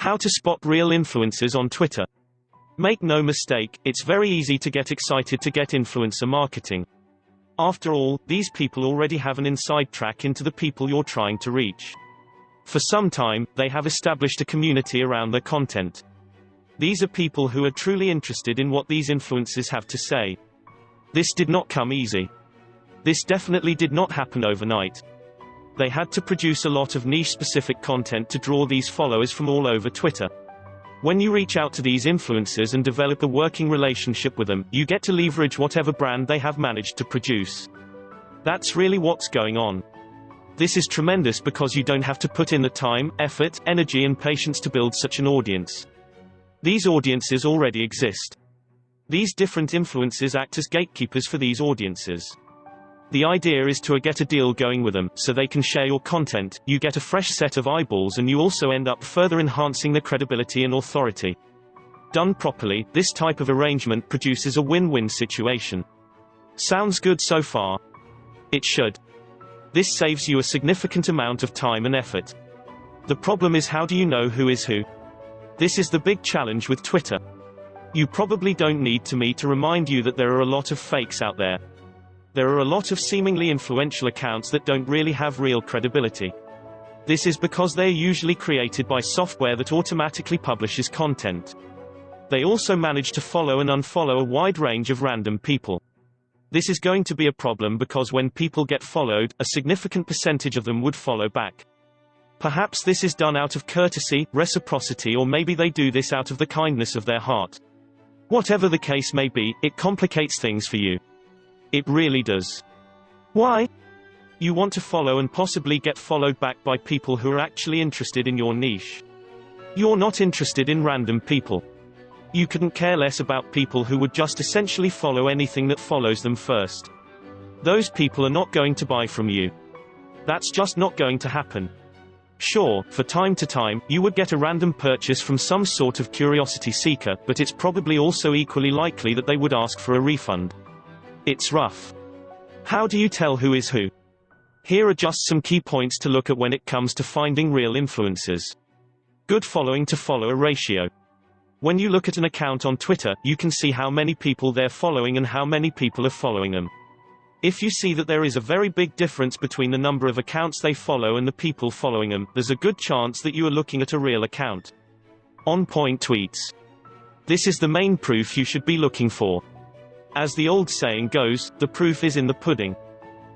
How to spot real influencers on Twitter. Make no mistake, it's very easy to get excited to get influencer marketing. After all, these people already have an inside track into the people you're trying to reach. For some time, they have established a community around their content. These are people who are truly interested in what these influencers have to say. This did not come easy. This definitely did not happen overnight. They had to produce a lot of niche-specific content to draw these followers from all over Twitter. When you reach out to these influencers and develop a working relationship with them, you get to leverage whatever brand they have managed to produce. That's really what's going on. This is tremendous because you don't have to put in the time, effort, energy and patience to build such an audience. These audiences already exist. These different influencers act as gatekeepers for these audiences. The idea is to get a deal going with them, so they can share your content, you get a fresh set of eyeballs and you also end up further enhancing the credibility and authority. Done properly, this type of arrangement produces a win-win situation. Sounds good so far? It should. This saves you a significant amount of time and effort. The problem is, how do you know who is who? This is the big challenge with Twitter. You probably don't need me to remind you that there are a lot of fakes out there. There are a lot of seemingly influential accounts that don't really have real credibility. This is because they are usually created by software that automatically publishes content. They also manage to follow and unfollow a wide range of random people. This is going to be a problem because when people get followed, a significant percentage of them would follow back. Perhaps this is done out of courtesy, reciprocity, or maybe they do this out of the kindness of their heart. Whatever the case may be, it complicates things for you. It really does. Why? You want to follow and possibly get followed back by people who are actually interested in your niche. You're not interested in random people. You couldn't care less about people who would just essentially follow anything that follows them first. Those people are not going to buy from you. That's just not going to happen. Sure, for time to time, you would get a random purchase from some sort of curiosity seeker, but it's probably also equally likely that they would ask for a refund. It's rough. How do you tell who is who? Here are just some key points to look at when it comes to finding real influencers. Good following to follower ratio. When you look at an account on Twitter, you can see how many people they're following and how many people are following them. If you see that there is a very big difference between the number of accounts they follow and the people following them, there's a good chance that you are looking at a real account. On-point tweets. This is the main proof you should be looking for. As the old saying goes, the proof is in the pudding.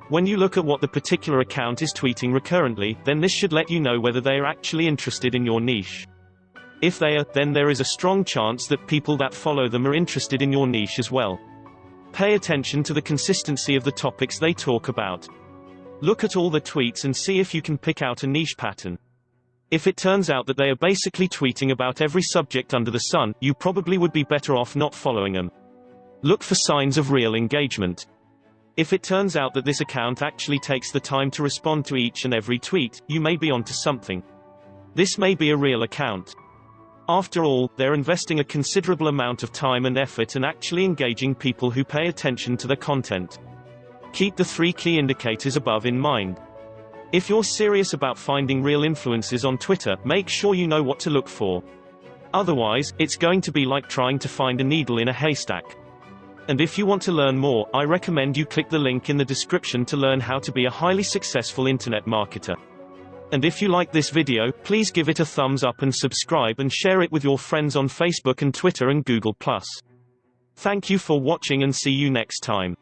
When you look at what the particular account is tweeting recurrently, then this should let you know whether they are actually interested in your niche. If they are, then there is a strong chance that people that follow them are interested in your niche as well. Pay attention to the consistency of the topics they talk about. Look at all the tweets and see if you can pick out a niche pattern. If it turns out that they are basically tweeting about every subject under the sun, you probably would be better off not following them. Look for signs of real engagement. If it turns out that this account actually takes the time to respond to each and every tweet, you may be onto something. This may be a real account. After all, they're investing a considerable amount of time and effort and actually engaging people who pay attention to their content. Keep the 3 key indicators above in mind. If you're serious about finding real influencers on Twitter, make sure you know what to look for. Otherwise, it's going to be like trying to find a needle in a haystack. And if you want to learn more, I recommend you click the link in the description to learn how to be a highly successful internet marketer. And if you like this video, please give it a thumbs up and subscribe and share it with your friends on Facebook and Twitter and Google+. Thank you for watching and see you next time.